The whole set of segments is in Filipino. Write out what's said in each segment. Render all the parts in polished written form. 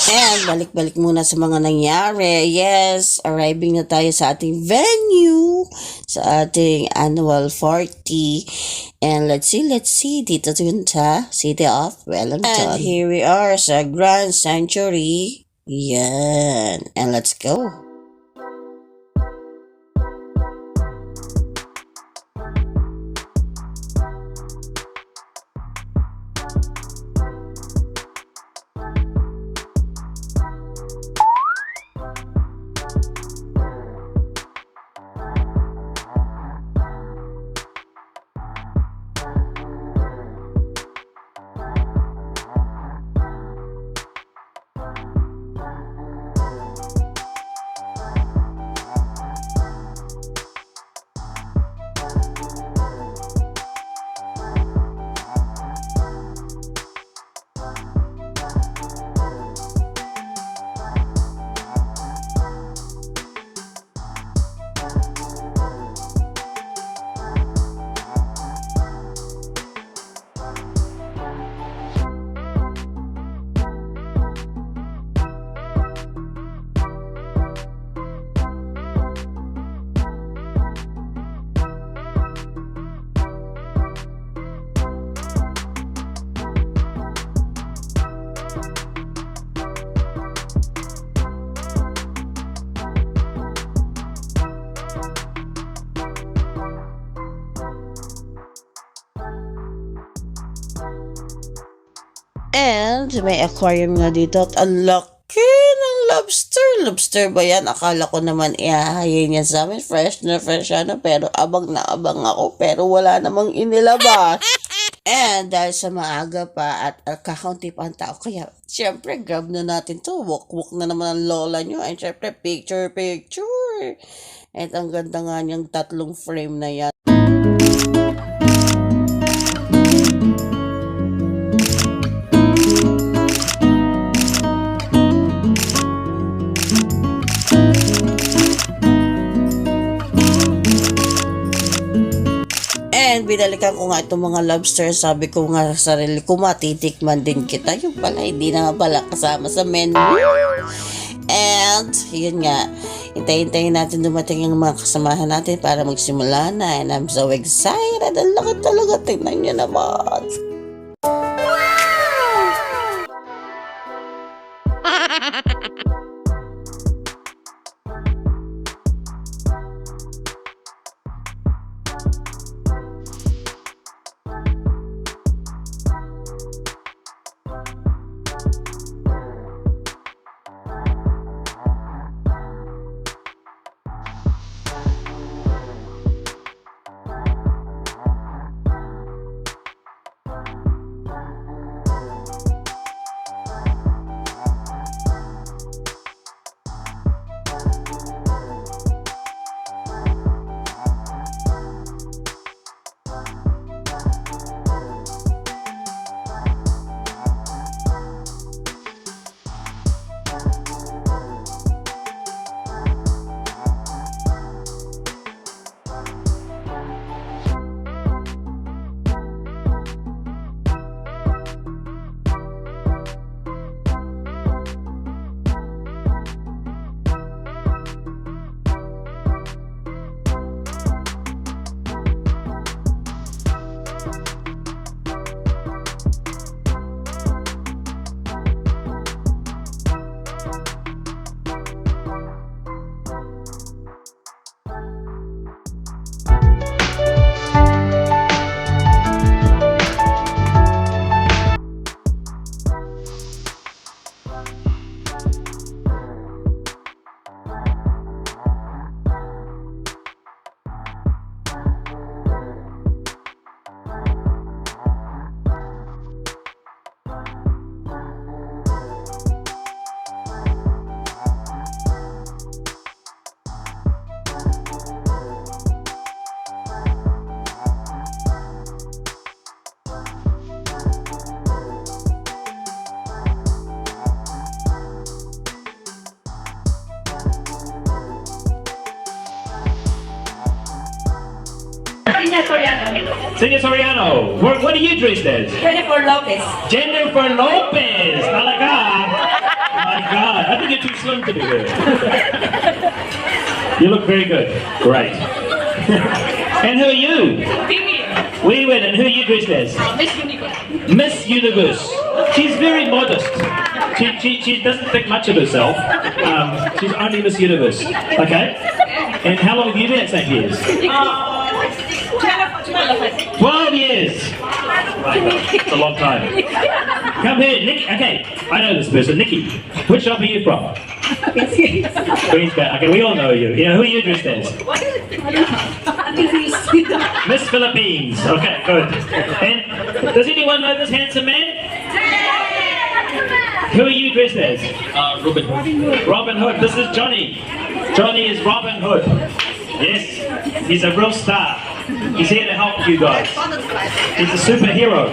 And balik-balik muna sa mga nangyari. Yes, arriving na tayo sa ating venue, sa ating annual 40. And let's see, dito dun sa City of Wellington. And here we are sa Grand Sanctuary. Yan. And let's go. And may aquarium nga dito at ang laki ng lobster. Lobster ba yan? Akala ko naman ihahayin niya sa amin. Fresh na fresh ano, pero abang na abang ako. Pero wala namang inilabas. And dahil sa maaga pa at kakaunti pa ang tao, kaya syempre grab na natin to. Walk na naman ang lola nyo. And syempre picture. At ang ganda nga niyang 3 frame na yan. And binalikan ko nga itong mga lobster. Sabi ko nga sa sarili ko, matitikman din kita. Yung pala, hindi na nga pala kasama sa menu. And, yun nga, hintayin natin dumating yung mga kasamahan natin para magsimula na. And I'm so excited. Ang laki talaga. Tingnan nyo naman. Gina Soriano. Sonia Soriano. What are you dressed as? Jennifer Lopez. Jennifer Lopez. Talaga. Oh my God. I think you're too slim to be here. You look very good. Great. And who are you? Vivian. Win. And who are you dressed as? Miss Unicorn. Miss Universe. She's very modest. She doesn't think much of herself. She's only Miss Universe. Okay. And how long have you been at St. Pierre's? 12 years. Right, it's a long time. Come here, Nikki. Okay, I know this person. Nikki, which shop are you from? Queensborough. Okay, we all know you. Yeah, who are you dressed as? Miss Philippines. Okay, good. And does anyone know this handsome man? Who are you dressed as? Robin Hood. Robin Hood. This is Johnny. Johnny is Robin Hood. Yes, he's a real star. He's here to help you guys. He's a superhero.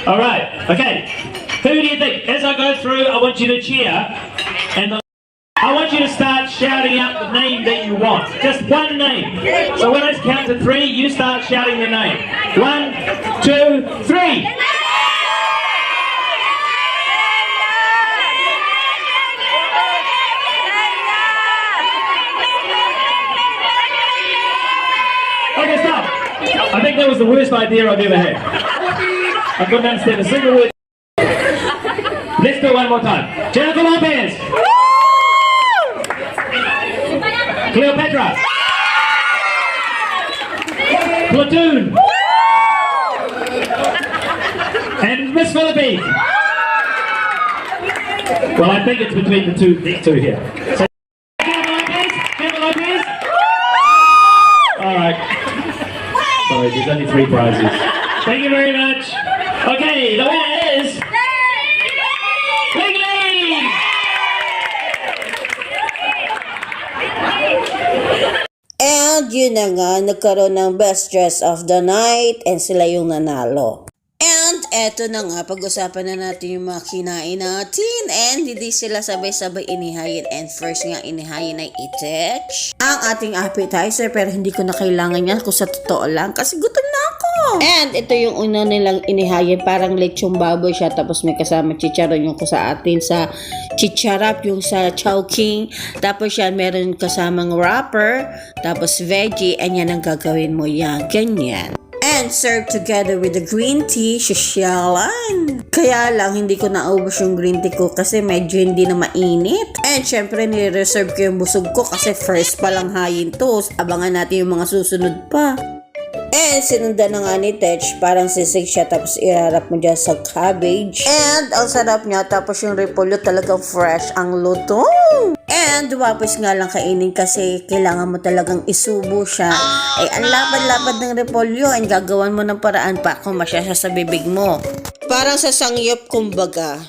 All right. Okay. Who do you think? As I go through, I want you to cheer, and I want you to start shouting out the name that you want. Just one name. So when I count to 3, you start shouting the name. 1, 2, 3. Okay, stop. I think that was the worst idea I've ever had. I couldn't understand a single word. Let's do it one more time. Jennifer Lopez. Cleopatra. Platoon. And Miss Philippines. Well, I think it's between these two here. So, Jennifer Lopez. All right. Sorry, there's only 3 prizes. Thank you very much. Okay, the winner is Wiggly! And yun na nga, nagkaroon ng best dress of the night and sila yung nanalo. And eto na nga, pag-usapan na natin yung mga kinain natin and hindi sila sabay-sabay inihayin. And first nga inihayin ay itech, ang ating appetizer, pero hindi ko na kailangan yan kung sa totoo lang kasi gutom na ako. And ito yung una nilang inihayin, parang lechong baboy siya, tapos may kasama chicharon yung ko sa atin sa chicharap, yung sa chowking. Tapos yan, meron kasamang wrapper, tapos veggie, and yan ang gagawin mo yan, ganyan. And served together with the green tea, sosyalan. Kaya lang, hindi ko naubos yung green tea ko kasi medyo hindi na mainit. And syempre, nire-reserve ko yung busog ko kasi first pa lang hayin to. Abangan natin yung mga susunod pa. And sinundan na nga ni Tech, parang sisig siya tapos irarap mo dyan sa cabbage. And ang sarap niya, tapos yung repolyo talagang fresh ang lutong. And duwapos nga lang kainin kasi kailangan mo talagang isubo siya. Ay ang lapad-lapad ng repolyo and gagawan mo ng paraan pa kung masyasya sa bibig mo. Parang sa sangyup kumbaga.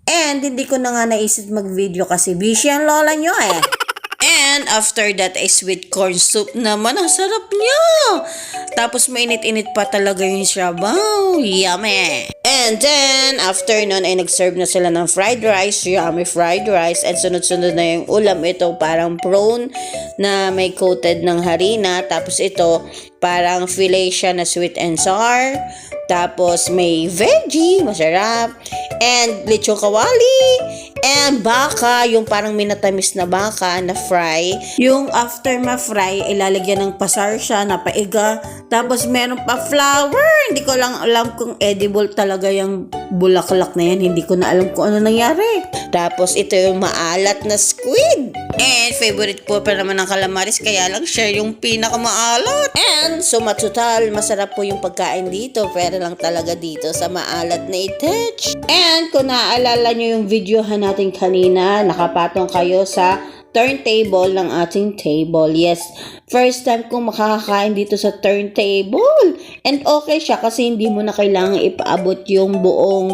And hindi ko na nga naisip mag-video kasi busy ang lola nyo eh. And after that ay sweet corn soup naman. Ang sarap niya. Tapos mainit-init pa talaga yung sabaw. Yummy. And then, after nun ay nag-serve na sila ng fried rice. Yummy fried rice. And sunod-sunod na yung ulam. Ito parang prawn na may coated ng harina. Tapos ito parang filet siya na sweet and sour. Tapos may veggie. Masarap. And lechong kawali. And baka, yung parang minatamis na baka na fry. Yung after ma-fry, ilalagyan ng pasar siya na paiga. Tapos meron pa flour. Hindi ko lang alam kung edible talaga yung bulaklak na yan. Hindi ko na alam kung ano nangyari. Tapos ito yung maalat na squid. And favorite ko pa naman ng calamaris, kaya lang siya yung pinakamaalat. And sumatotal, masarap po yung pagkain dito. Pero lang talaga dito sa maalat na itech. And kung naaalala nyo yung videohan natin kanina, nakapatong kayo sa turntable ng ating table. Yes, first time kong makakakain dito sa turntable. And okay siya kasi hindi mo na kailangan ipaabot yung buong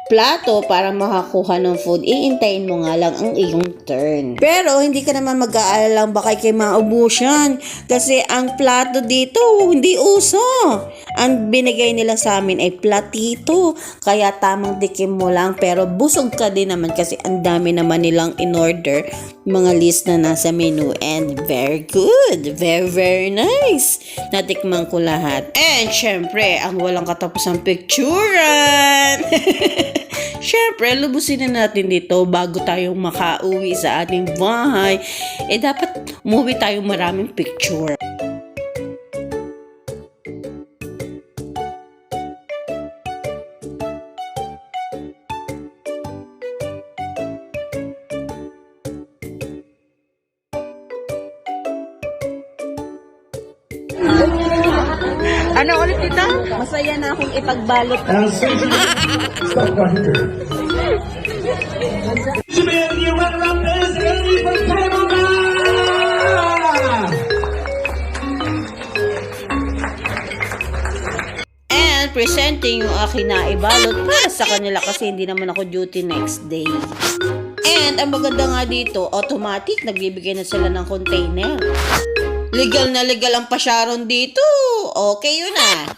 plato para makakuha ng food, iintayin mo nga lang ang iyong turn. Pero hindi ka naman mag-aalala baka kay maubusan kasi ang plato dito hindi uso. Ang binigay nila sa amin ay platito, kaya tamang dikim mo lang pero busog ka din naman kasi ang dami naman nilang in-order mga list na nasa menu and very good, very nice. Natikman ko lahat. And syempre, ang walang katapusang picturean. Syempre, lubusin na natin dito bago tayong makauwi sa ating bahay. Dapat umuwi tayong maraming picture. Ano ulit ito? Masaya na akong ipagbalot. And presenting yung aking naibalot para sa kanila kasi hindi naman ako duty next day. And ang maganda nga dito, automatic, nagbibigay na sila ng container. Legal na legal ang pasyaron dito. Okay yun ah.